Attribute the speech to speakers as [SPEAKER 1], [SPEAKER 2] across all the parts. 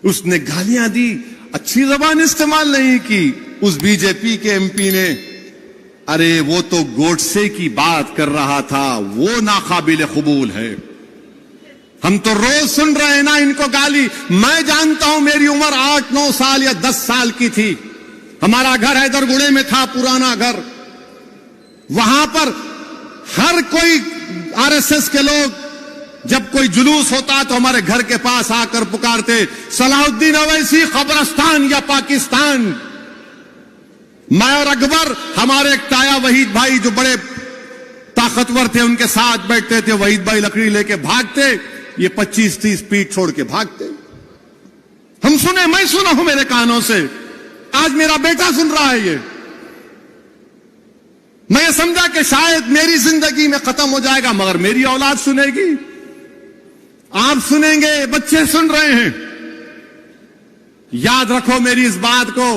[SPEAKER 1] اس نے گالیاں دی، اچھی زبان استعمال نہیں کی. اس بی جے پی کے ایم پی نے ارے وہ تو گوڈسے کی بات کر رہا تھا، وہ ناقابل قبول ہے. ہم تو روز سن رہے ہیں نا ان کو گالی. میں جانتا ہوں میری عمر 8-9 سال یا 10 سال کی تھی. ہمارا گھر حیدر گڑے میں تھا، پرانا گھر. وہاں پر ہر کوئی آر ایس ایس کے لوگ جب کوئی جلوس ہوتا تو ہمارے گھر کے پاس آ کر پکارتے صلاح الدین اویسی قبرستان یا پاکستان. میں اور اکبر، ہمارے ایک تایا وحید بھائی جو بڑے طاقتور تھے، ان کے ساتھ بیٹھتے تھے. وحید بھائی لکڑی لے کے بھاگتے، یہ 25-30 فیٹ چھوڑ کے بھاگتے. ہم سنے، میں سنا ہوں میرے کانوں سے. آج میرا بیٹا سن رہا ہے. یہ میں یہ سمجھا کہ شاید میری زندگی میں ختم ہو جائے گا، مگر میری اولاد سنے گی، آپ سنیں گے، بچے سن رہے ہیں. یاد رکھو میری اس بات کو.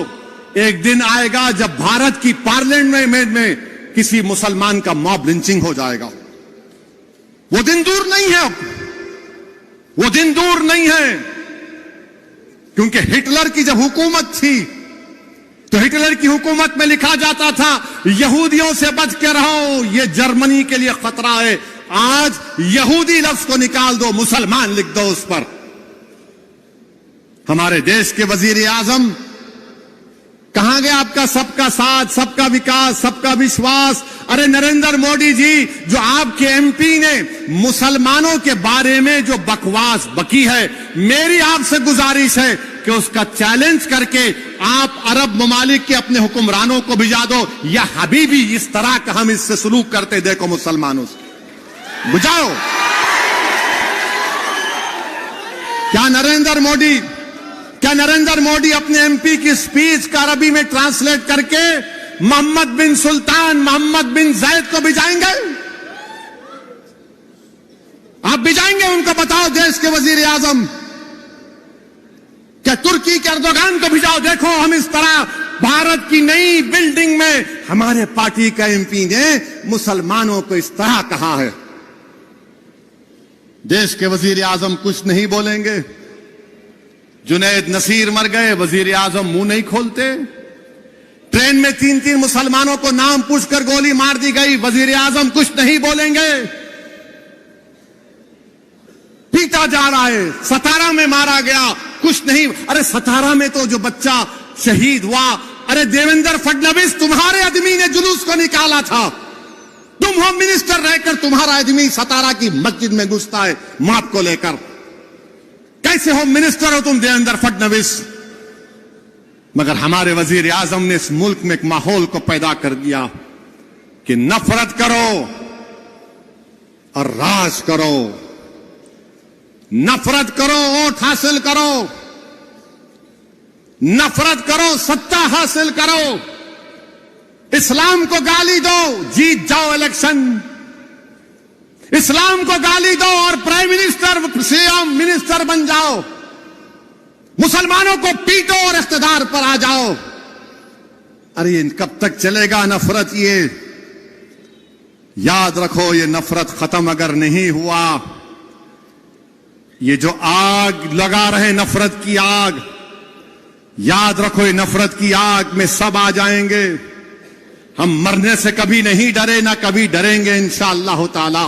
[SPEAKER 1] ایک دن آئے گا جب بھارت کی پارلیمنٹ میں کسی مسلمان کا موب لنچنگ ہو جائے گا. وہ دن دور نہیں ہے، اب وہ دن دور نہیں ہے. کیونکہ ہٹلر کی جب حکومت تھی تو ہٹلر کی حکومت میں لکھا جاتا تھا یہودیوں سے بچ کے رہو، یہ جرمنی کے لیے خطرہ ہے. آج یہودی لفظ کو نکال دو، مسلمان لکھ دو اس پر. ہمارے دیش کے وزیر اعظم کہاں گیا آپ کا سب کا ساتھ، سب کا وکاس، سب کا وشواس؟ ارے نریندر مودی جی، جو آپ کے ایم پی نے مسلمانوں کے بارے میں جو بکواس بکی ہے، میری آپ سے گزارش ہے کہ اس کا چیلنج کر کے آپ عرب ممالک کے اپنے حکمرانوں کو بھجا دو. یا حبیبی اس طرح کا ہم اس سے سلوک کرتے دیکھو مسلمانوں سے، بجاؤ. کیا نریندر موڈی اپنے ایم پی کی سپیچ کا عربی میں ٹرانسلیٹ کر کے محمد بن سلطان، محمد بن زید کو بھجائیں گے؟ آپ بھجائیں گے ان کو؟ بتاؤ دیش کے وزیر اعظم. کیا ترکی کے اردوغان کو بھجاؤ؟ دیکھو ہم اس طرح بھارت کی نئی بلڈنگ میں ہمارے پارٹی کا ایم پی نے مسلمانوں کو اس طرح کہا ہے. دیش کے وزیر اعظم کچھ نہیں بولیں گے. جنید نصیر مر گئے، وزیر اعظم منہ نہیں کھولتے. ٹرین میں 3 مسلمانوں کو نام پوچھ کر گولی مار دی گئی، وزیر اعظم کچھ نہیں بولیں گے. پیٹا جا رہا ہے، ستارہ میں مارا گیا، کچھ نہیں. ارے ستارہ میں تو جو بچہ شہید ہوا، ارے دیویندر فڈنویس تمہارے آدمی نے جلوس کو نکالا تھا. تم ہوم منسٹر رہ کر تمہارا آدمی ستارہ کی مسجد میں گھستا ہے ماپ کو لے کر. کیسے ہوم منسٹر ہو تم دیویندر فڈنویس؟ مگر ہمارے وزیر اعظم نے اس ملک میں ایک ماحول کو پیدا کر دیا کہ نفرت کرو اور راج کرو. نفرت کرو، ووٹ حاصل کرو. نفرت کرو، ستہ حاصل کرو. اسلام کو گالی دو، جیت جاؤ الیکشن. اسلام کو گالی دو اور prime minister, C M minister بن جاؤ. مسلمانوں کو پیٹو اور اقتدار پر آ جاؤ. ارے کب تک چلے گا نفرت؟ یہ یاد رکھو، یہ نفرت ختم اگر نہیں ہوا، یہ جو آگ لگا رہے نفرت کی آگ، یاد رکھو یہ نفرت کی آگ میں سب آ جائیں گے. ہم مرنے سے کبھی نہیں ڈرے، نہ کبھی ڈریں گے انشاءاللہ تعالی.